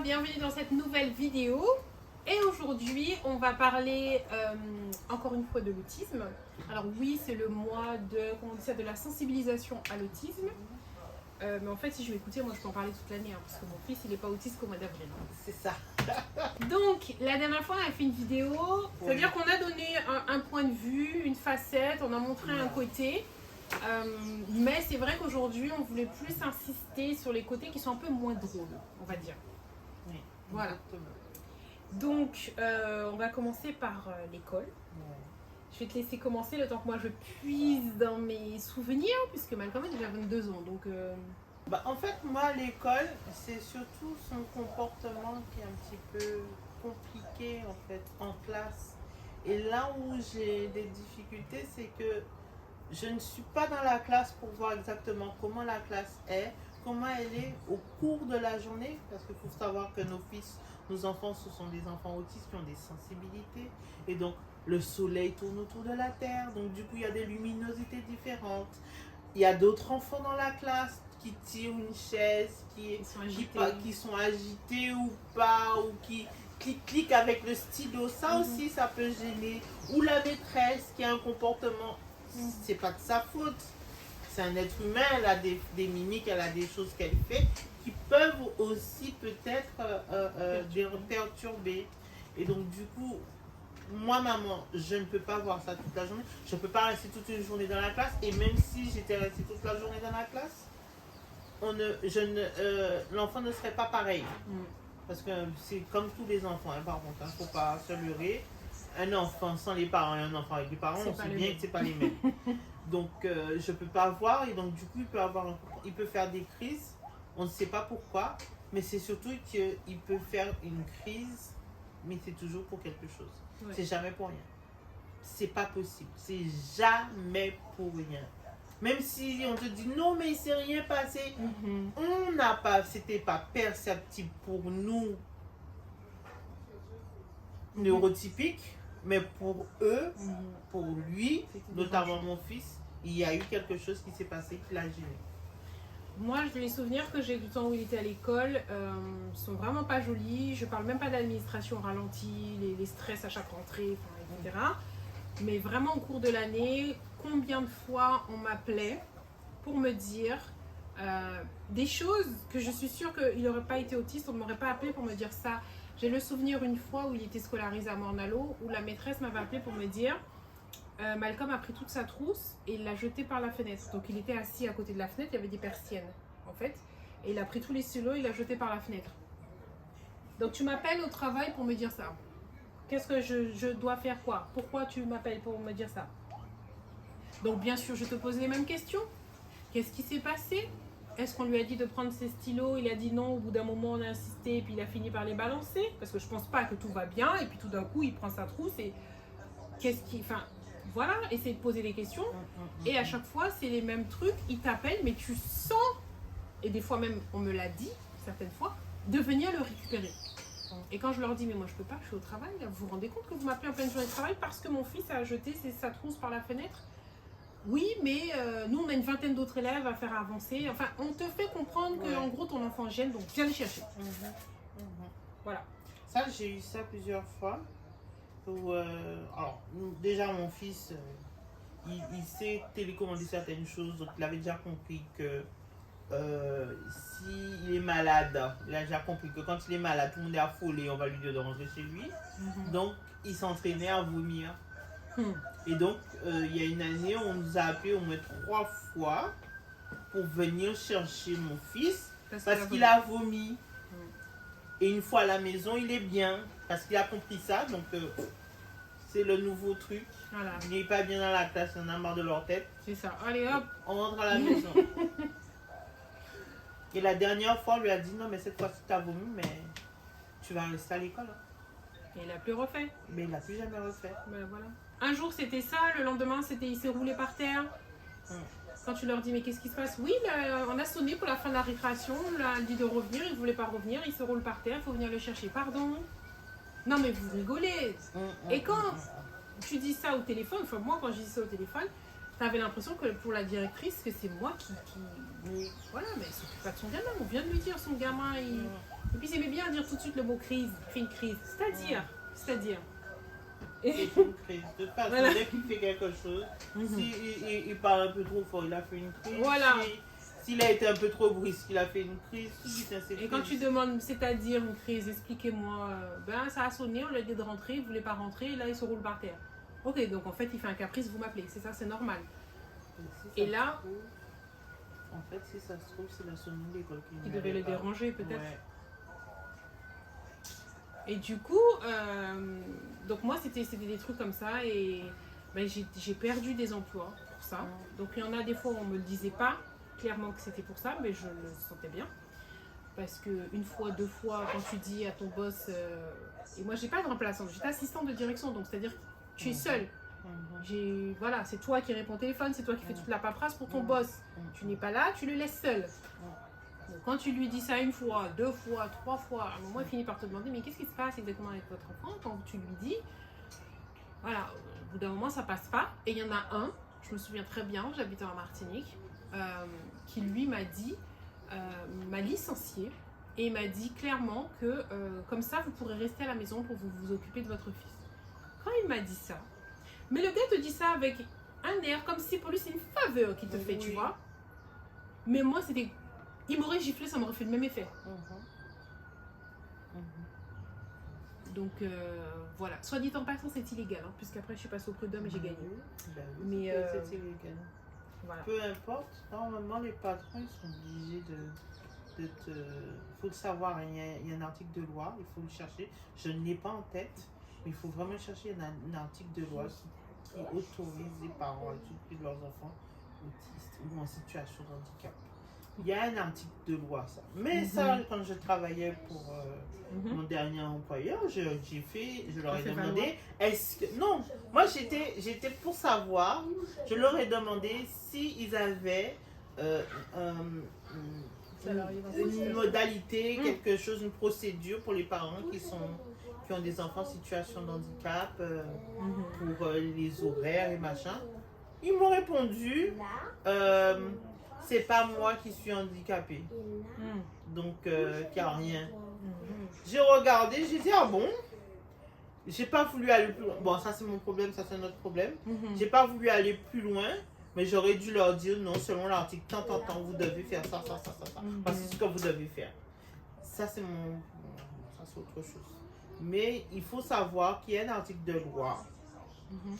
bienvenue dans cette nouvelle vidéo. Et aujourd'hui, on va parler encore une fois de l'autisme. Alors oui, c'est le mois de, comment on dit ça, de la sensibilisation à l'autisme. Mais en fait, si je vais écouter, moi je peux en parler toute l'année, hein, parce que mon fils, il n'est pas autiste qu'au mois d'avril. C'est ça. Donc, la dernière fois, on a fait une vidéo, c'est-à-dire qu'on a donné un point de vue, une facette, on a montré un côté. Mais c'est vrai qu'aujourd'hui, on voulait plus insister sur les côtés qui sont un peu moins drôles, on va dire. Oui, Voilà. exactement. Donc, on va commencer par l'école. Je vais te laisser commencer le temps que moi je puise dans mes souvenirs, puisque Malcolm a déjà 22 ans. Donc, En fait, moi, l'école, c'est surtout son comportement qui est un petit peu compliqué en fait en classe. Et là où j'ai des difficultés, c'est que je ne suis pas dans la classe pour voir exactement comment la classe est, comment elle est au cours de la journée, parce qu'il faut savoir que nos enfants, ce sont des enfants autistes qui ont des sensibilités. Et donc, le soleil tourne autour de la Terre, donc du coup, il y a des luminosités différentes. Il y a d'autres enfants dans la classe qui tirent une chaise, qui sont agités ou pas, ou qui cliquent avec le stylo. Ça aussi, ça peut gêner. Ou la maîtresse qui a un comportement, c'est pas de sa faute. C'est un être humain, elle a des mimiques, elle a des choses qu'elle fait qui peuvent aussi peut-être perturber. Et donc du coup, moi maman, je ne peux pas voir ça toute la journée. Je ne peux pas rester toute une journée dans la classe. Et même si j'étais restée toute la journée dans la classe, l'enfant ne serait pas pareil. Parce que c'est comme tous les enfants, hein, par contre, il ne faut pas se leurrer. Un enfant sans les parents et un enfant avec les parents, on sait bien que ce n'est pas les mêmes. Donc je ne peux pas voir, et donc du coup il peut faire des crises, on ne sait pas pourquoi, mais c'est surtout qu'il peut faire une crise, mais c'est toujours pour quelque chose. Ouais. C'est jamais pour rien. C'est pas possible, c'est jamais pour rien. Même si on te dit non mais il s'est rien passé, c'était pas perceptible pour nous neurotypiques. Mais pour eux, pour lui, notamment mon fils, il y a eu quelque chose qui s'est passé qui l'a gêné. Moi, les souvenirs que j'ai du temps où il était à l'école sont vraiment pas jolis. Je parle même pas d'administration ralentie, les stress à chaque rentrée, etc. Mais vraiment au cours de l'année, combien de fois on m'appelait pour me dire des choses que je suis sûre qu'il n'aurait pas été autiste, on ne m'aurait pas appelé pour me dire ça. J'ai le souvenir une fois où il était scolarisé à Morne-à-l'Eau, où la maîtresse m'avait appelé pour me dire Malcolm a pris toute sa trousse et il l'a jetée par la fenêtre. Donc il était assis à côté de la fenêtre, il y avait des persiennes en fait. Et il a pris tous les stylos et il l'a jeté par la fenêtre. Donc tu m'appelles au travail pour me dire ça. Qu'est-ce que je dois faire quoi? Pourquoi tu m'appelles pour me dire ça? Donc bien sûr, je te pose les mêmes questions. Qu'est-ce qui s'est passé? Est-ce qu'on lui a dit de prendre ses stylos? Il a dit non, au bout d'un moment on a insisté et puis il a fini par les balancer. Parce que je pense pas que tout va bien et puis tout d'un coup il prend sa trousse et enfin voilà, essayer de poser des questions. Et à chaque fois c'est les mêmes trucs, il t'appelle mais tu sens, et des fois même on me l'a dit, certaines fois, de venir le récupérer. Et quand je leur dis mais moi je peux pas, je suis au travail, vous vous rendez compte que vous m'appelez en pleine journée de travail parce que mon fils a jeté sa trousse par la fenêtre? Oui, mais nous, on a une vingtaine d'autres élèves à faire avancer. Enfin, on te fait comprendre que, en gros, ton enfant gêne, donc viens le chercher. Voilà. Ça, j'ai eu ça plusieurs fois. Alors, déjà, mon fils, il sait télécommander certaines choses. Donc, il avait déjà compris que s'il est malade, il a déjà compris que quand il est malade, tout le monde est affolé, on va lui dire de rentrer chez lui. Donc, il s'entraînait à vomir. Et donc, il y a une année, on nous a appelé au moins 3 fois pour venir chercher mon fils parce qu'il a vomi. Et une fois à la maison, il est bien parce qu'il a compris ça. Donc, c'est le nouveau truc. Voilà. Il n'est pas bien dans la classe, on a marre de leur tête. C'est ça. Allez hop, on rentre à la maison. Et la dernière fois, on lui a dit non, mais cette fois-ci, tu as vomi, mais tu vas rester à l'école. Et il n'a plus refait. Mais il n'a plus jamais refait. Ben voilà. Un jour c'était ça, le lendemain c'était il s'est roulé par terre. Quand tu leur dis mais qu'est-ce qui se passe? Oui, on a sonné pour la fin de la récréation, on a dit de revenir, il ne voulait pas revenir, il se roule par terre, il faut venir le chercher. Pardon? Non mais vous rigolez. Et quand tu dis ça au téléphone, enfin moi quand je dis ça au téléphone, t'avais l'impression que pour la directrice que c'est moi qui... Oui. Voilà, mais elle s'occupe pas de son gamin, on vient de lui dire son gamin Et puis, j'aimais bien dire tout de suite le mot crise. Il fait une crise. C'est-à-dire. C'est une crise. De toute façon, Voilà. dès qu'il fait quelque chose, il parle un peu trop fort, il a fait une crise. Voilà. S'il a été un peu trop brusque, il a fait une crise. Et quand tu demandes, c'est-à-dire une crise, expliquez-moi, ben ça a sonné, on lui a dit de rentrer, il ne voulait pas rentrer, et là il se roule par terre. Ok, donc en fait il fait un caprice, vous m'appelez, c'est ça, c'est normal. Et là, en fait, si ça se trouve, c'est la sonnerie de l'école qui devait le déranger peut-être. Ouais. Et du coup, donc moi c'était des trucs comme ça, et ben, j'ai perdu des emplois pour ça. Donc il y en a des fois où on ne me le disait pas clairement que c'était pour ça, mais je le sentais bien. Parce que une fois, deux fois, quand tu dis à ton boss, et moi j'ai pas de remplaçante, j'étais assistante de direction, donc c'est-à-dire que tu es seule. Voilà, c'est toi qui réponds au téléphone, c'est toi qui fais toute la paperasse pour ton boss. Tu n'es pas là, tu le laisses seul. Donc, quand tu lui dis ça une fois, deux fois, trois fois, à un moment il finit par te demander mais qu'est-ce qui se passe exactement avec votre enfant quand tu lui dis. Voilà, au bout d'un moment ça passe pas. Et il y en a un, je me souviens très bien, j'habitais en Martinique, qui lui m'a dit, m'a licencié et il m'a dit clairement que comme ça vous pourrez rester à la maison pour vous occuper de votre fils. Quand il m'a dit ça, mais le gars te dit ça avec un air comme si pour lui c'est une faveur qu'il te fait, tu vois. Mais moi c'était, il m'aurait giflé, ça m'aurait fait le même effet. Donc voilà, soit dit en passant c'est illégal, hein, puisqu'après je suis passée au prud'homme et j'ai gagné. Ben oui, Mais c'est illégal. voilà. Peu importe, normalement les patrons ils sont obligés de te... Il faut le savoir, il y a un article de loi, il faut le chercher. Je ne l'ai pas en tête, mais il faut vraiment chercher un article de loi qui autorise les parents à s'occuper de leurs enfants autistes ou en situation de handicap. Il y a un article de loi, ça. Mais ça, quand je travaillais pour mon dernier employeur, je leur ai demandé, est-ce que... Non, moi j'étais pour savoir, je leur ai demandé s'ils avaient une modalité, quelque chose, une procédure pour les parents qui ont des enfants en situation de handicap, pour les horaires et machin. Ils m'ont répondu, c'est pas moi qui suis handicapée. Donc, qu'il n'y a rien. J'ai regardé, j'ai dit, ah bon? J'ai pas voulu aller plus loin. Bon, ça c'est mon problème, ça c'est notre problème. J'ai pas voulu aller plus loin, mais j'aurais dû leur dire, non, selon l'article, tant, vous devez faire ça. Parce que c'est ce que vous devez faire. Ça c'est ça c'est autre chose. Mais il faut savoir qu'il y a un article de loi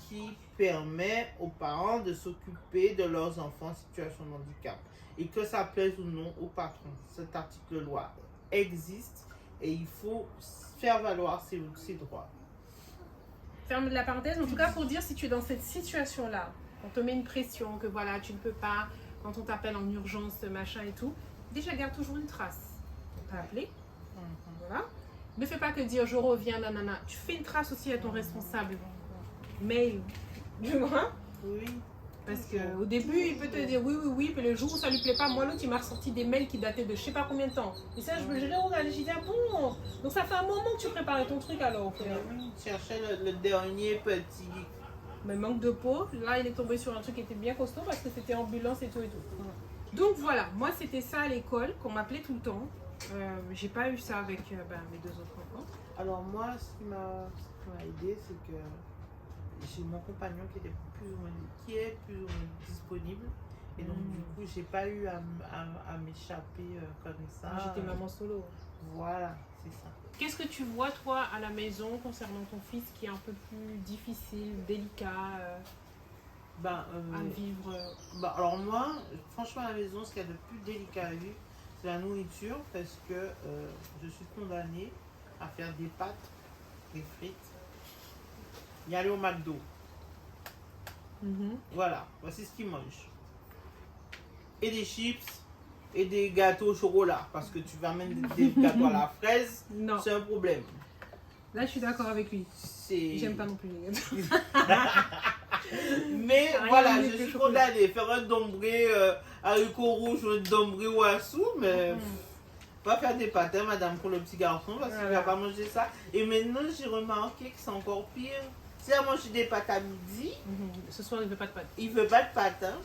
qui permet aux parents de s'occuper de leurs enfants en situation de handicap. Et que ça plaise ou non au patron, cet article de loi existe et il faut faire valoir ses droits. Ferme la parenthèse, en tout cas pour dire si tu es dans cette situation-là, on te met une pression, que voilà, tu ne peux pas, quand on t'appelle en urgence, machin et tout, déjà garde toujours une trace. On t'a appelé, voilà. Ne fais pas que dire je reviens, nanana. Tu fais une trace aussi à ton responsable. Mail, tu vois? Oui. Parce qu'au début, il peut te dire oui, puis le jour où ça lui plaît pas, moi l'autre il m'a ressorti des mails qui dataient de je sais pas combien de temps. Et ça, je l'ai regardé, j'ai dit ah bon, donc ça fait un moment que tu préparais ton truc alors. Oui, cherchais le dernier petit. Mais manque de peau, là il est tombé sur un truc qui était bien costaud parce que c'était ambulance et tout et tout. Donc voilà, moi c'était ça à l'école qu'on m'appelait tout le temps. J'ai pas eu ça avec mes deux autres enfants. Alors moi, ce qui m'a aidé, c'est que j'ai mon compagnon qui est plus ou moins disponible. Et donc du coup, j'ai pas eu à m'échapper comme ça. J'étais maman solo. Voilà, c'est ça. Qu'est-ce que tu vois toi à la maison concernant ton fils qui est un peu plus difficile, délicat à vivre? Alors moi, franchement à la maison, ce qu'il y a de plus délicat à vivre, c'est la nourriture parce que je suis condamnée à faire des pâtes, des frites, y aller au McDo. Voilà, voici ce qu'ils mangent. Et des chips et des gâteaux au chocolat parce que tu vas mettre des gâteaux à la fraise, c'est un problème. Là, je suis d'accord avec lui. J'aime pas non plus les gâteaux. Mais voilà, je suis condamnée. Faire un dombré haricot rouge ou un dombré ouassou, mais pas faire des pâtes, hein, madame, pour le petit garçon, parce qu'il ne va pas manger ça. Et maintenant, j'ai remarqué que c'est encore pire. S'il a mangé des pâtes à midi, ce soir, il ne veut pas de pâtes. Il ne veut pas de pâtes, hein.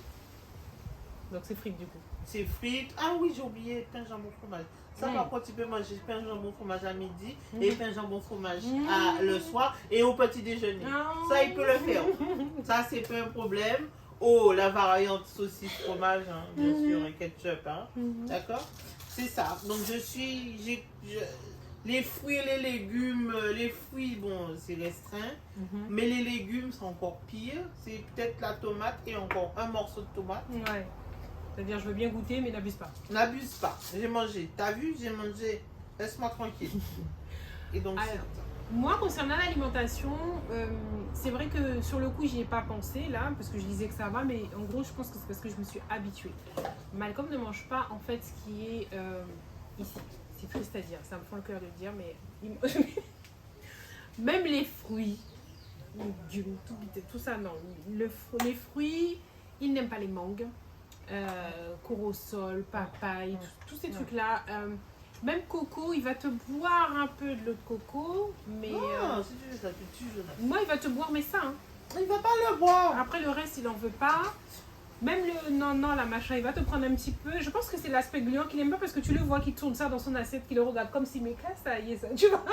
Donc, c'est frites du coup. c'est frites. Ah oui, j'ai oublié, pain, jambon, fromage. Ça, par contre, tu peux manger pain, jambon, fromage à midi et pain, jambon, fromage le soir et au petit déjeuner. Ça, il peut le faire. Ça, c'est pas un problème. Oh, la variante saucisse, fromage, hein, bien sûr, et ketchup. Hein. D'accord? C'est ça. Donc, les fruits et les légumes, les fruits, bon, c'est restreint. Mais les légumes, c'est encore pire. C'est peut-être la tomate et encore un morceau de tomate. Ouais. C'est-à-dire, je veux bien goûter, mais n'abuse pas. N'abuse pas. J'ai mangé. T'as vu? J'ai mangé. Laisse-moi tranquille. Et donc, alors, moi, concernant l'alimentation, c'est vrai que sur le coup, j'y ai pas pensé là, parce que je disais que ça va, mais en gros, je pense que c'est parce que je me suis habituée. Malcolm ne mange pas, en fait, ce qui est ici. C'est triste à dire, ça me fend le cœur de le dire, mais même les fruits, légumes, tout ça, non. Les fruits, il n'aime pas les mangues, corosol, papaye, tous ces trucs-là. Même coco, il va te boire un peu de l'eau de coco, mais... si tu veux ça, tu veux. Moi, il va te boire, mais ça. Hein. Il va pas le boire. Après, le reste, il en veut pas. Même le non, la machin, il va te prendre un petit peu. Je pense que c'est l'aspect gluant qu'il aime pas parce que tu le vois qu'il tourne ça dans son assiette, qu'il le regarde comme si, mais qu'est-ce que ça y est, ça, tu vois.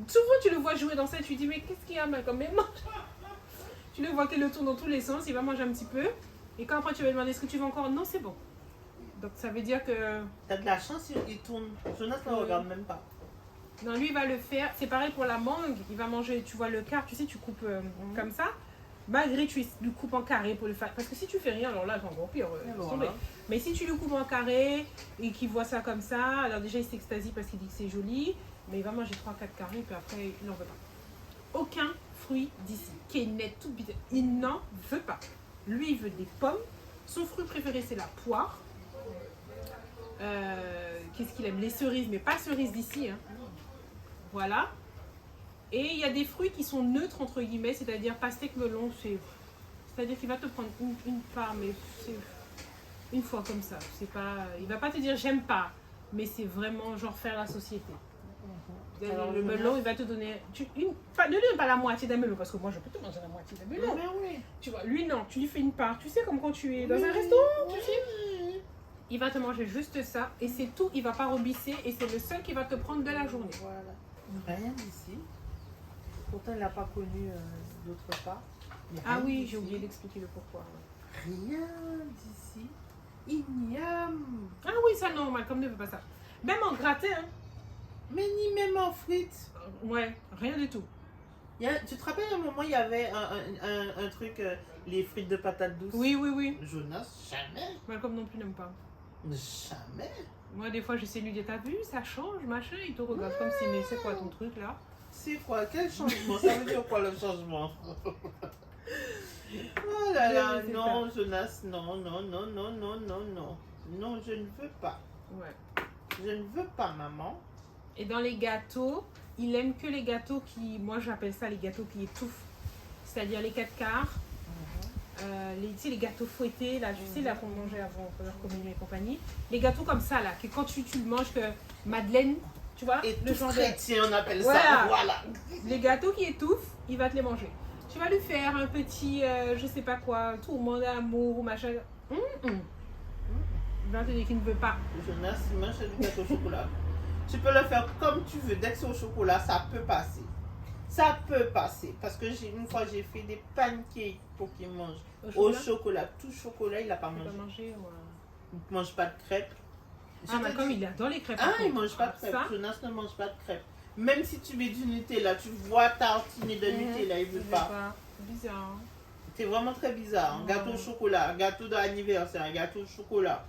Souvent, tu le vois jouer dans ça et tu dis, mais qu'est-ce qu'il y a, Malcolm, mais mange. Tu le vois qu'il le tourne dans tous les sens, il va manger un petit peu. Et quand après, tu vas lui demander, est-ce que tu veux encore? Non, c'est bon. Donc, ça veut dire que... T'as de la chance, il tourne. Jonas ne regarde même pas. Non, lui, il va le faire. C'est pareil pour la mangue. Il va manger, tu vois, le quart, tu sais, tu coupes comme ça. Malgré tu lui coupes en carré pour le faire. Parce que si tu fais rien, alors là, c'est encore pire. Mais si tu lui coupes en carré et qu'il voit ça comme ça, alors déjà, il s'extasie parce qu'il dit que c'est joli. Mais il va manger 3-4 carrés, puis après, il n'en veut pas. Aucun fruit d'ici, qui est net, tout bidon. Il n'en veut pas. Lui, il veut des pommes. Son fruit préféré, c'est la poire. Qu'est-ce qu'il aime? Les cerises, mais pas cerises d'ici. Hein. Voilà. Et il y a des fruits qui sont neutres, entre guillemets, c'est-à-dire pastèque, melon, c'est-à-dire qu'il va te prendre une part, mais c'est une fois comme ça. C'est pas, il va pas te dire j'aime pas, mais c'est vraiment genre faire la société. Alors, le melon, il va te donner... ne lui donne pas la moitié d'un melon, parce que moi, je peux te manger la moitié d'un melon. Mais oui. Tu vois, lui, non, tu lui fais une part. Tu sais, comme quand tu es dans un restaurant, tu sais. Il va te manger juste ça, et c'est tout. Il va pas rebisser, et c'est le seul qui va te prendre de la journée. Voilà. Rien d'ici. Pourtant, il n'a pas connu d'autre part. Ah oui, j'ai oublié d'expliquer le pourquoi. Rien d'ici. Igname. Ah oui, ça non, Malcolm ne veut pas ça. Même en gratin. Hein. Mais ni même en frites. Ouais, rien du tout. Tu te rappelles à un moment, il y avait un truc, les frites de patates douces. Oui. Jonas, jamais. Malcolm non plus n'aime pas. Jamais. Moi, des fois, j'essaie de lui dire, t'as vu, ça change, machin. Il te regarde comme si, mais c'est quoi ton truc là? C'est quoi? Quel changement? Ça veut dire quoi le changement? Oh là là, non, Jonas, non. Non, je ne veux pas. Ouais. Je ne veux pas, maman. Et dans les gâteaux, il aime que les gâteaux qui, moi j'appelle ça les gâteaux qui étouffent. C'est-à-dire les 4 quarts, tu sais, les gâteaux fouettés, là, tu sais, là qu'on mangeait avant, leur communion et compagnie. Les gâteaux comme ça, là, que quand tu le manges, que Madeleine, tu vois, et le genre chrétien, on appelle ça, voilà. Les gâteaux qui étouffent, il va te les manger. Tu vas lui faire un petit, je sais pas quoi, tourment d'amour ou machin. Il va te dire qu'il ne veut pas. Jonas, il mange du gâteau au chocolat. Tu peux le faire comme tu veux. Dès que c'est au chocolat, ça peut passer. Ça peut passer. Parce que une fois, j'ai fait des pancakes pour qu'il mange au chocolat. Tout chocolat, il n'a pas mangé. Il ne mange pas de crêpes. Malcolm, il adore les crêpes. Il ne mange pas de crêpes. Jonas ne mange pas de crêpes. Même si tu mets du Nutella, tu vois tartiner de Nutella, il ne veut pas. C'est bizarre. C'est vraiment très bizarre. Gâteau au chocolat, gâteau d'anniversaire, gâteau au chocolat.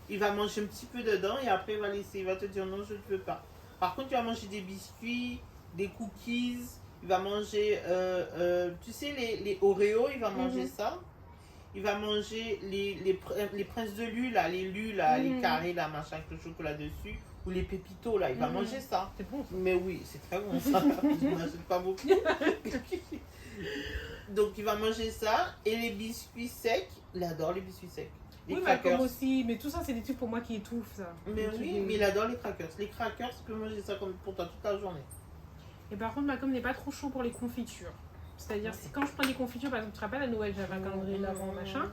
Il va manger un petit peu dedans et après il va laisser. Il va te dire non, je ne veux pas. Par contre, il va manger des biscuits, des cookies. Il va manger, tu sais, les Oreos, il va manger ça. Il va manger les princes de lus, là, les carrés, là, machin, avec le chocolat dessus. Ou les pépitos, là, il va manger ça. C'est bon. Mais oui, c'est très bon ça. Je n'achète pas beaucoup. Donc, il va manger ça. Et les biscuits secs, il adore les biscuits secs. Les crackers aussi, mais tout ça, c'est des trucs pour moi qui étouffent ça. Mais oui, mais il adore les crackers. Les crackers, tu peux manger ça comme pour toi toute la journée. Et par contre, Malcolm n'est pas trop chaud pour les confitures. C'est-à-dire, quand je prends des confitures, par exemple, tu te rappelles à Noël, j'avais un calendrier d'avant, machin.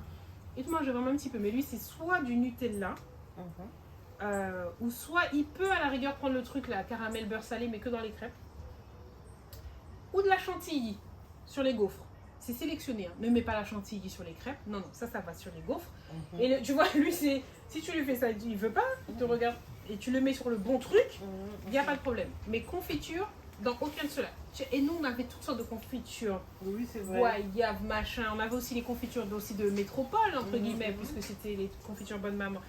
il te mange vraiment un petit peu. Mais lui, c'est soit du Nutella, ou soit il peut à la rigueur prendre le truc là, caramel beurre salé, mais que dans les crêpes. Ou de la chantilly sur les gaufres. C'est sélectionné. Hein. Ne mets pas la chantilly sur les crêpes. Non, non, ça va sur les gaufres. Et tu vois, lui, si tu lui fais ça, il veut pas, il te regarde. Et tu le mets sur le bon truc, il n'y a pas de problème. Mais confiture, dans aucun de ceux-là. Et nous, on avait toutes sortes de confitures. Oui, c'est vrai. Goyave, machin. On avait aussi les confitures aussi de métropole, entre guillemets, puisque c'était les confitures bonne maman.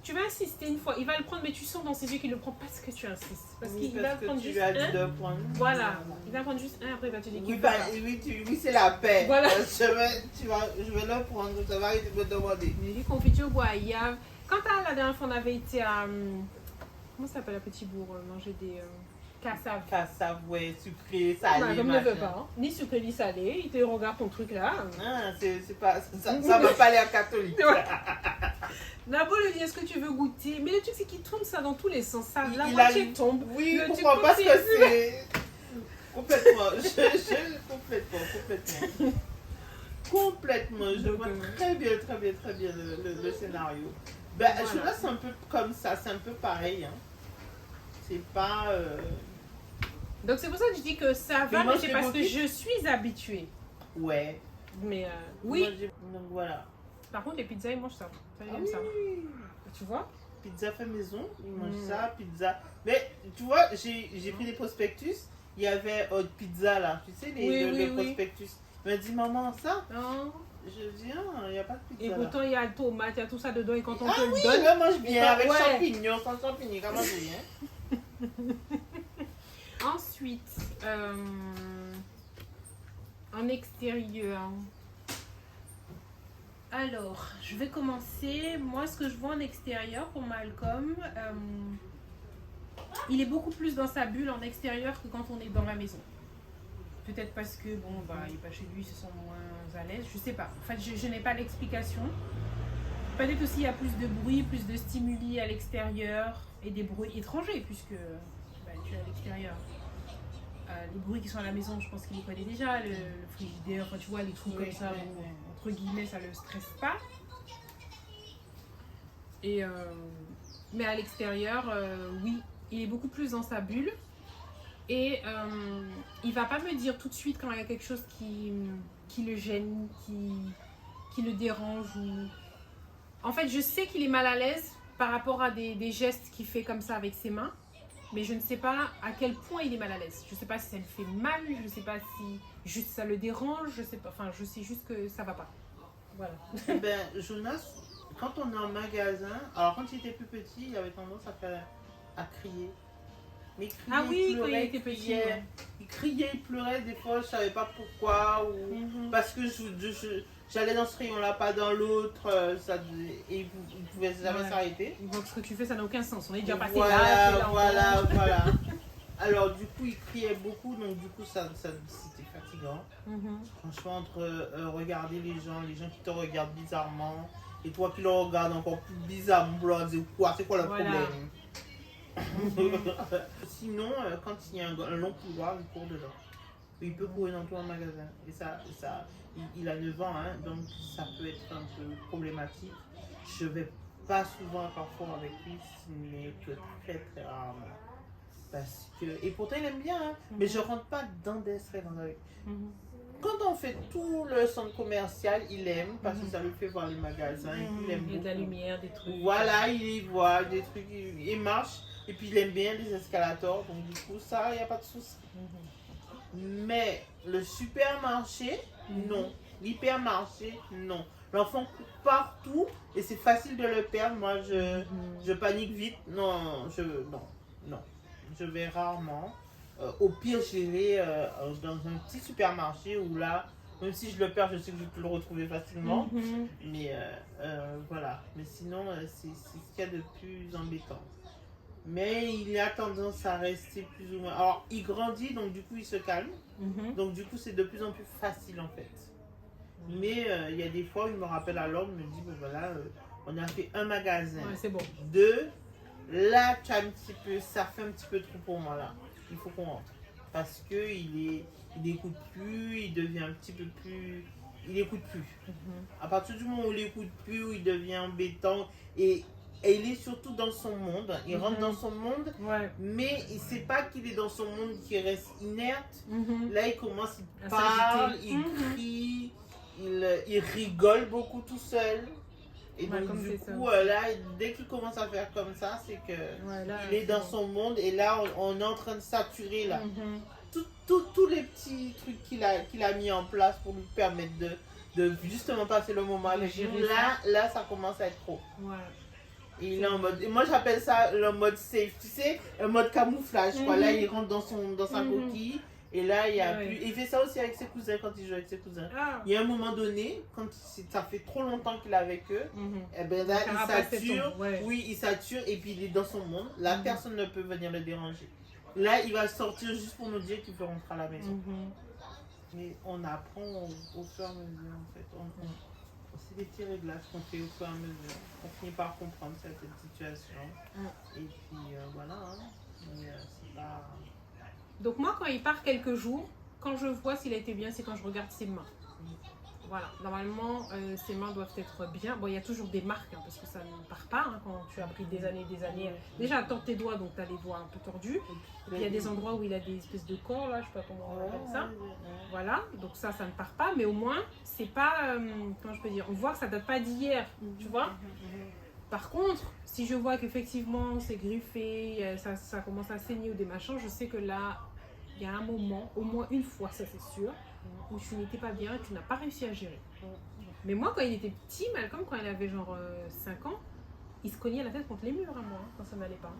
Tu vas insister une fois, il va le prendre, mais tu sens dans ses yeux qu'il le prend parce que tu insistes. Parce qu'il va prendre juste un. Voilà, il va prendre juste un, après il va te dire qu'il oui, c'est la paix. Voilà. Je vais le prendre, ça va, il me demander. Les confitures goyave. Quand la dernière fois, on avait été à. Comment ça s'appelle, à Petit Bourg, manger des cassaves. Cassaves, ouais, sucré, salé. Comme ne veut pas, hein. Ni sucré ni salé, il te regarde ton truc là. Ah, c'est pas, ça va pas l'air catholique. D'abord, lui dit, est-ce que tu veux goûter? Mais le truc, c'est qu'il tourne ça dans tous les sens. Ça, la Il moitié tombe. Oui, le pourquoi? Parce que c'est. Complètement. Complètement. Je vois très bien le scénario. Ben, voilà. Je vois, c'est un peu comme ça. C'est un peu pareil. Hein. C'est pas. Donc, c'est pour ça que je dis que ça va, mais c'est parce que je suis habituée. Ouais. Mais oui. Donc, voilà. Par contre, les pizzas, ils mangent ça. Ça, ils aiment ça. Tu vois? Pizza fait maison, ils mangent ça, pizza. Mais tu vois, j'ai pris des prospectus. Il y avait pizza là, tu sais, les prospectus. Il m'a dit, maman, ça? Je dis, il n'y a pas de pizza. Et pourtant, il y a le tomate, il y a tout ça dedans. Et quand on te le donne. Je mange bien, avec champignons, sans champignons, comment je dis, Ensuite, en extérieur. Alors, je vais commencer. Moi, ce que je vois en extérieur pour Malcolm, il est beaucoup plus dans sa bulle en extérieur que quand on est dans la maison. Peut-être parce que, bon, il n'est pas chez lui, il se sent moins à l'aise. Je sais pas. En fait, je n'ai pas l'explication. Peut-être aussi il y a plus de bruit, plus de stimuli à l'extérieur et des bruits étrangers, puisque tu es à l'extérieur. Les bruits qui sont à la maison, je pense qu'il les connaît déjà. Le frigidaire, tu vois, les trucs comme ça. Entre guillemets, ça ne le stresse pas. Et mais à l'extérieur, oui, il est beaucoup plus dans sa bulle. Et il va pas me dire tout de suite quand il y a quelque chose qui le gêne, qui le dérange. En fait, je sais qu'il est mal à l'aise par rapport à des gestes qu'il fait comme ça avec ses mains. Mais je ne sais pas à quel point il est mal à l'aise. Je ne sais pas si ça lui fait mal, je ne sais pas si juste ça le dérange, je sais pas. Enfin, je sais juste que ça va pas. Voilà. Ben, Jonas, quand on est en magasin, alors quand il était plus petit, il avait tendance à crier. Mais crier, quand il était petit. Il criait, il pleurait des fois, je savais pas pourquoi, ou parce que j'allais dans ce rayon-là, pas dans l'autre, et il ne pouvait jamais s'arrêter. Donc ce que tu fais, ça n'a aucun sens. On est déjà passé là. Voilà. Alors du coup, il criait beaucoup, donc du coup, c'était fatigant. Franchement, entre regarder les gens qui te regardent bizarrement, et toi qui le regardes encore plus bizarrement, pour leur dire quoi, c'est quoi le problème? Sinon, quand il y a un long couloir, il court dedans. Il peut courir dans tout un magasin. Et ça, il a 9 ans, hein, donc ça peut être un peu problématique. Je vais pas souvent parfois avec lui, mais que très rarement. Parce que... Et pourtant, il aime bien, hein, mais je rentre pas dans des restaurants avec lui. Quand on fait tout le centre commercial, il aime parce que ça lui fait voir les magasins. Il aime beaucoup. De la lumière, des trucs. Voilà, il y voit des trucs, il marche. Et puis il aime bien les escalators, donc du coup, ça, il n'y a pas de souci. Mais le supermarché, non. L'hypermarché, non. L'enfant court partout et c'est facile de le perdre. Moi, je panique vite. Non. Je vais rarement. Au pire, j'irai dans un petit supermarché où là, même si je le perds, je sais que je peux le retrouver facilement. Mais voilà. Mais sinon, c'est ce qu'il y a de plus embêtant. Mais il a tendance à rester plus ou moins... Alors, il grandit, donc du coup, il se calme. Donc du coup, c'est de plus en plus facile en fait. Mais il y a des fois où il me rappelle à l'ordre, il me dit, bon voilà, on a fait un magasin. Ouais, c'est bon. 2, là, tu as ça fait un petit peu trop pour moi là. Il faut qu'on rentre. Parce qu'il n'écoute plus, il devient un petit peu plus il n'écoute plus. À partir du moment où il n'écoute plus, où il devient embêtant et il est surtout dans son monde. Il rentre dans son monde, mais il ne sait pas qu'il est dans son monde, qu'il reste inerte. Là, il commence, il parle, il crie, il rigole beaucoup tout seul. Et donc, du coup, là, dès qu'il commence à faire comme ça, c'est que il est dans son monde. Et là, on est en train de saturer là. Tous les petits trucs qu'il a mis en place pour lui permettre de justement passer le moment avec nous. Là, ça commence à être trop. Et il est en mode, et moi j'appelle ça le mode safe, tu sais, un mode camouflage quoi. Là il rentre dans sa coquille et là il y a plus. Il fait ça aussi avec ses cousins quand il joue avec ses cousins. Il y a un moment donné, quand ça fait trop longtemps qu'il est avec eux, et ben là il sature, il sature et puis il est dans son monde. Là personne ne peut venir le déranger. Là il va sortir juste pour nous dire qu'il veut rentrer à la maison. Mais on apprend au fur et à mesure en fait. C'est des petits réglages qu'on fait au fur et à mesure. On finit par comprendre certaines situations. Et puis voilà. Mais c'est pas... Donc moi, quand il part quelques jours, quand je vois s'il a été bien, c'est quand je regarde ses mains. Voilà, normalement, ses mains doivent être bien. Bon, il y a toujours des marques, hein, parce que ça ne part pas hein, quand tu as pris des années. Déjà, tends tes doigts, donc tu as les doigts un peu tordus. Et puis il y a des endroits où il a des espèces de corps, là, je sais pas comment on appelle ça. Voilà, donc ça ne part pas, mais au moins, c'est pas, comment je peux dire, on voit que ça date pas d'hier, tu vois. Par contre, si je vois qu'effectivement c'est griffé, ça commence à saigner ou des machins, je sais que là, il y a un moment, au moins une fois, ça c'est sûr, où tu n'étais pas bien et tu n'as pas réussi à gérer. Mais moi, quand il était petit, Malcolm, quand il avait genre 5 ans, il se cognait la tête contre les murs à moi, quand ça n'allait pas.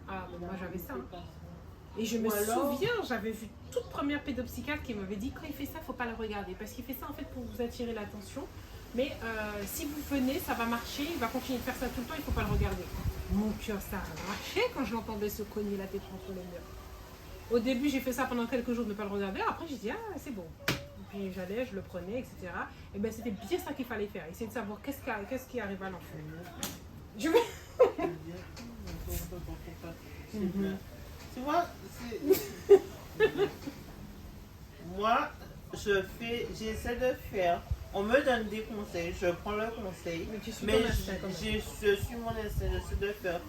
Ah, bon, moi j'avais ça. Hein. Et je me souviens, j'avais vu toute première pédopsychiatre qui m'avait dit quand il fait ça, il ne faut pas le regarder. Parce qu'il fait ça en fait pour vous attirer l'attention. Mais si vous venez, ça va marcher, il va continuer de faire ça tout le temps, il ne faut pas le regarder. Mon cœur s'arrachait quand je l'entendais se cogner la tête contre les murs. Au début, j'ai fait ça pendant quelques jours de ne pas le regarder. Après, j'ai dit, ah, c'est bon. Et puis j'allais, je le prenais, etc. Et bien, c'était bien ça qu'il fallait faire. Essayer de savoir qu'est-ce qui arrive à l'enfant. Je vais... Tu vois, moi, j'essaie de faire. On me donne des conseils, je prends le conseil, mais je suis mon instinct, j'essaie de faire.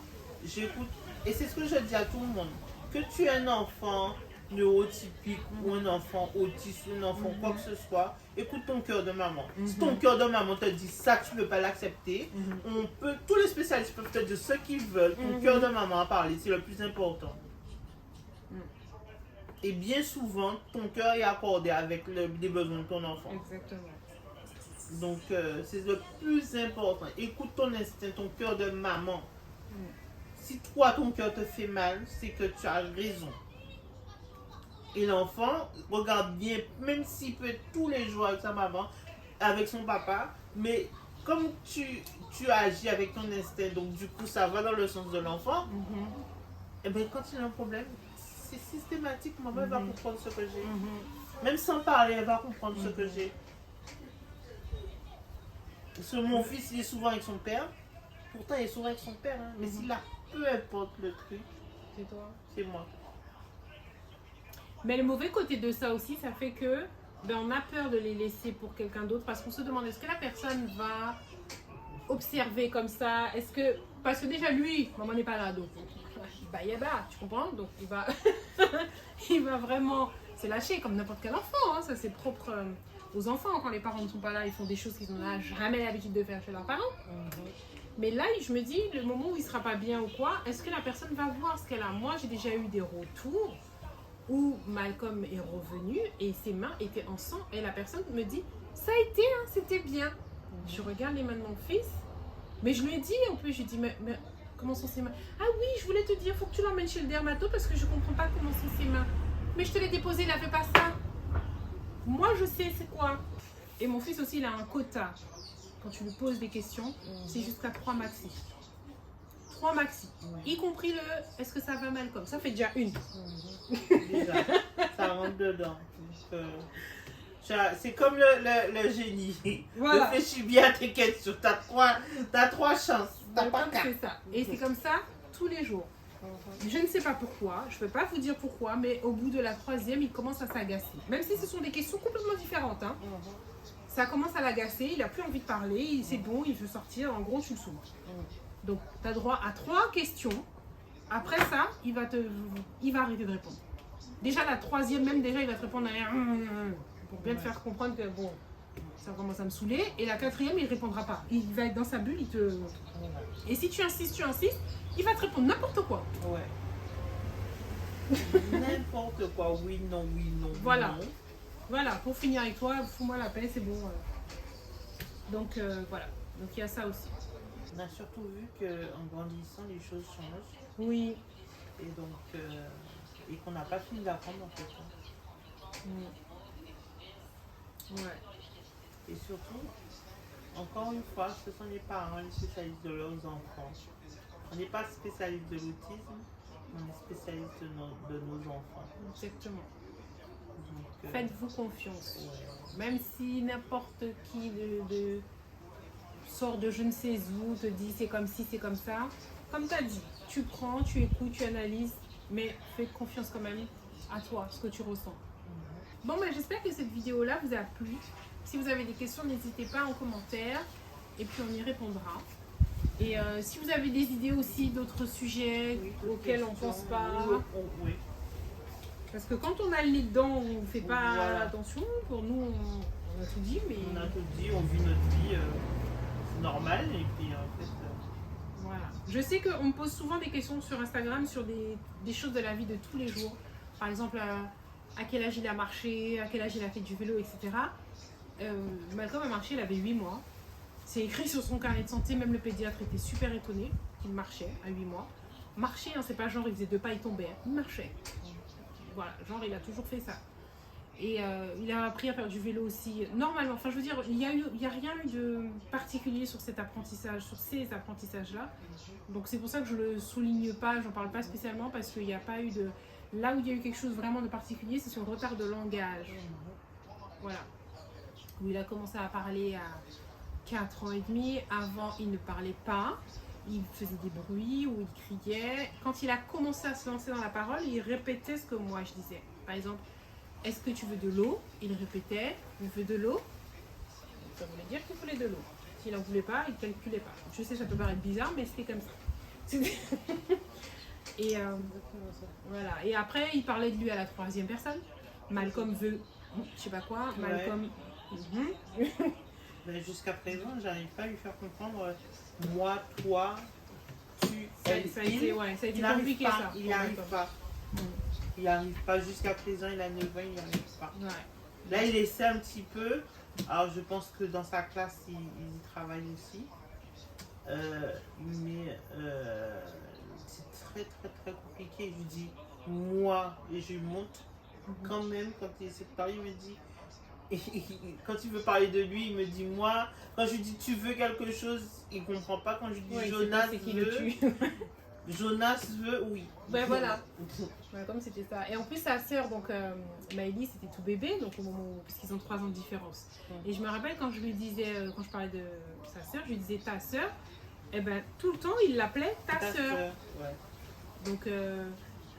J'écoute, et c'est ce que je dis à tout le monde. Que tu es un enfant neurotypique ou un enfant autiste ou un enfant quoi que ce soit, écoute ton cœur de maman. Si ton cœur de maman te dit ça, tu ne peux pas l'accepter, tous les spécialistes peuvent te dire ce qu'ils veulent. Ton cœur de maman a parlé, c'est le plus important. Et bien souvent, ton cœur est accordé avec les besoins de ton enfant. Exactement. Donc, c'est le plus important. Écoute ton instinct, ton cœur de maman. Si toi, ton cœur te fait mal, c'est que tu as raison. Et l'enfant, regarde bien, même s'il peut être tous les jours avec sa maman, avec son papa, mais comme tu agis avec ton instinct, donc du coup, ça va dans le sens de l'enfant, et bien quand il a un problème, c'est systématique, maman elle va comprendre ce que j'ai. Même sans parler, elle va comprendre ce que j'ai. Parce que mon fils, il est souvent avec son père. Pourtant, il est souvent avec son père. Hein. Mais s'il a peu importe le truc, c'est toi. C'est moi. Mais le mauvais côté de ça aussi, ça fait que on a peur de les laisser pour quelqu'un d'autre parce qu'on se demande est-ce que la personne va observer comme ça. Parce que déjà lui, maman n'est pas là, donc tu comprends. Donc il va, il va vraiment se lâcher comme n'importe quel enfant. Hein. Ça c'est propre aux enfants. Quand les parents ne sont pas là, ils font des choses qu'ils n'ont jamais l'habitude de faire chez leurs parents. Mais là, je me dis, le moment où il ne sera pas bien ou quoi, est-ce que la personne va voir ce qu'elle a? Moi, j'ai déjà eu des retours où Malcolm est revenu et ses mains étaient en sang et la personne me dit, ça a été, hein, c'était bien. Je regarde les mains de mon fils, mais je lui ai dit en plus, je lui ai dit, mais comment sont ses mains? Ah oui, je voulais te dire, il faut que tu l'emmènes chez le dermato parce que je ne comprends pas comment sont ses mains. Mais je te l'ai déposé, il n'a fait pas ça. Moi, je sais c'est quoi. Et mon fils aussi, il a un quota. Quand tu lui poses des questions, c'est jusqu'à 3 maxi. 3 maxi. Y compris le est-ce que ça va mal comme ça fait déjà une. Déjà, ça rentre dedans. C'est comme le génie. Voilà. Réfléchis bien à tes questions. T'as 3 chances. T'as pas 4. C'est ça. Et c'est comme ça tous les jours. Je ne sais pas pourquoi, je ne peux pas vous dire pourquoi, mais au bout de la 3e, il commence à s'agacer. Même si ce sont des questions complètement différentes. Hein. ça commence à l'agacer, il n'a plus envie de parler, c'est bon, il veut sortir, en gros, tu le saoules. Donc, tu as droit à 3 questions. Après ça, il va arrêter de répondre. Déjà, la 3e, même déjà, il va te répondre pour bien te faire comprendre que bon, ça commence à me saouler. Et la 4e, il ne répondra pas. Il va être dans sa bulle, Et si tu insistes, il va te répondre n'importe quoi. Ouais. N'importe quoi, oui, non, Voilà. non. Voilà, pour finir avec toi, fous-moi la paix, c'est bon. Donc, voilà. Donc, il y a ça aussi. On a surtout vu qu'en grandissant, les choses changent. Oui. Et donc, et qu'on n'a pas fini d'apprendre en fait. Ouais. Et surtout, encore une fois, ce sont les parents les spécialistes de leurs enfants. On n'est pas spécialiste de l'autisme, on est spécialiste de nos enfants. Exactement. Donc, Faites-vous confiance. ouais. Même si n'importe qui sort de je ne sais où, te dit c'est comme ci, c'est comme ça. Comme tu as dit, tu prends, tu écoutes, tu analyses, mais fais confiance quand même à toi, ce que tu ressens. Bon, ben, j'espère que cette vidéo-là vous a plu. Si vous avez des questions, n'hésitez pas en commentaire et puis on y répondra. Et si vous avez des idées aussi d'autres sujets auxquels on ne pense pas, Oui. parce que quand on a le nez dedans, on ne fait pas Voilà. attention. Pour nous, on a tout dit, mais On a tout dit, on vit notre vie normale et puis en fait. voilà. Je sais qu'on me pose souvent des questions sur Instagram sur des choses de la vie de tous les jours. Par exemple, à quel âge il a marché, à quel âge il a fait du vélo, etc. Malcolm a marché, il avait 8 mois. C'est écrit sur son carnet de santé, même le pédiatre était super étonné qu'il marchait à 8 mois. Marcher, hein, c'est pas genre il faisait 2 pas, il tombait, hein. Il marchait. Voilà, genre il a toujours fait ça. Et il a appris à faire du vélo aussi, normalement. Enfin, je veux dire, il n'y a rien eu de particulier sur cet apprentissage, sur ces apprentissages-là. Donc c'est pour ça que je le souligne pas, j'en parle pas spécialement, parce qu'il n'y a pas eu de... Là où il y a eu quelque chose vraiment de particulier, c'est son retard de langage. Voilà. Où il a commencé à parler à 4 ans et demi. Avant, il ne parlait pas. Il faisait des bruits ou il criait. Quand il a commencé à se lancer dans la parole, il répétait ce que moi je disais. Par exemple, est-ce que tu veux de l'eau? Il répétait, il veut de l'eau. Ça voulait dire qu'il voulait de l'eau. S'il n'en voulait pas, il ne calculait pas. Je sais, ça peut paraître bizarre, mais c'était comme ça. Et voilà. Et après, il parlait de lui à la 3e personne. Malcolm veut, je sais pas quoi. Malcolm. Ouais. Mais jusqu'à présent, j'arrive pas à lui faire comprendre moi, toi, tu, elle, Ça a été compliqué, ça. Il n'y arrive pas. Il n'y arrive pas. Jusqu'à présent, il a 9 ans, il n'y arrive pas. Ouais. Là, il essaie un petit peu. Alors, je pense que dans sa classe, il y travaille aussi. Mais c'est très, très, très compliqué. Je lui dis, moi, et je lui montre quand même, quand il essaie de parler, il me dit, quand il veut parler de lui, il me dit moi. Quand je lui dis tu veux quelque chose, il comprend pas. Quand je lui dis Jonas veut, Jonas veut, oui. Ben voilà. Comme c'était ça. Et en plus sa sœur, donc Maëlys, c'était tout bébé, donc au moment où, parce qu'ils ont 3 ans de différence. Et je me rappelle quand je lui disais, quand je parlais de sa sœur, je lui disais ta sœur. Et ben tout le temps il l'appelait ta sœur. Ouais. Donc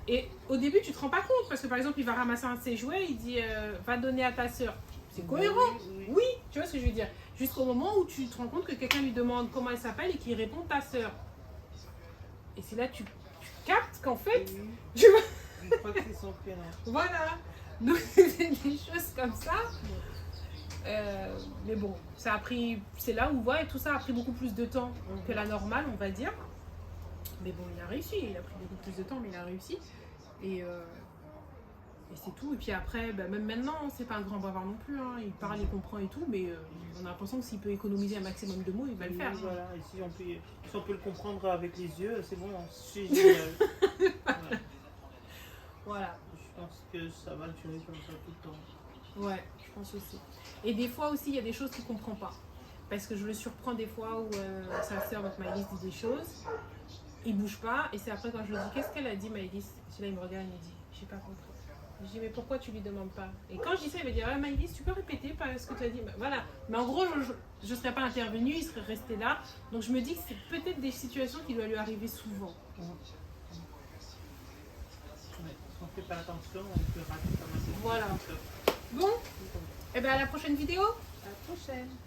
et au début tu te rends pas compte parce que par exemple il va ramasser un de ses jouets, il dit va donner à ta sœur. C'est cohérent. Oui, tu vois ce que je veux dire. Jusqu'au moment où tu te rends compte que quelqu'un lui demande comment elle s'appelle et qu'il répond ta sœur. Et c'est là que tu captes qu'en fait, tu vois. Je crois que c'est son prénom. Voilà. Donc c'est des choses comme ça. Mais bon, ça a pris. C'est là où ouais, tout ça a pris beaucoup plus de temps que la normale, on va dire. Mais bon, il a réussi. Il a pris beaucoup plus de temps, mais il a réussi. Et c'est tout. Et puis après, bah, même maintenant, c'est pas un grand bavard non plus. Hein. Il parle, il comprend et tout, mais on a l'impression que s'il peut économiser un maximum de mots, il va le faire. Voilà. Et si on peut le comprendre avec les yeux, c'est bon. C'est génial. Ouais. Voilà. Je pense que ça va durer comme ça tout le temps. Ouais, je pense aussi. Et des fois aussi, il y a des choses qu'il comprend pas. Parce que je le surprends des fois où sa sœur, donc Maëlys, dit des choses. Il bouge pas. Et c'est après quand je lui dis qu'est-ce qu'elle a dit, Maëlys. Là, il me regarde et il me dit j'ai pas compris. Je dis mais pourquoi tu lui demandes pas? Et quand je dis ça, il va dire Maëlys, tu peux répéter ce que tu as dit? Voilà. Mais en gros, je ne serais pas intervenue, il serait resté là. Donc je me dis que c'est peut-être des situations qui doivent lui arriver souvent. Ouais. Si on fait pas attention, on peut rater pas mal de choses. Voilà. Bon, et bien à la prochaine vidéo. À prochaine.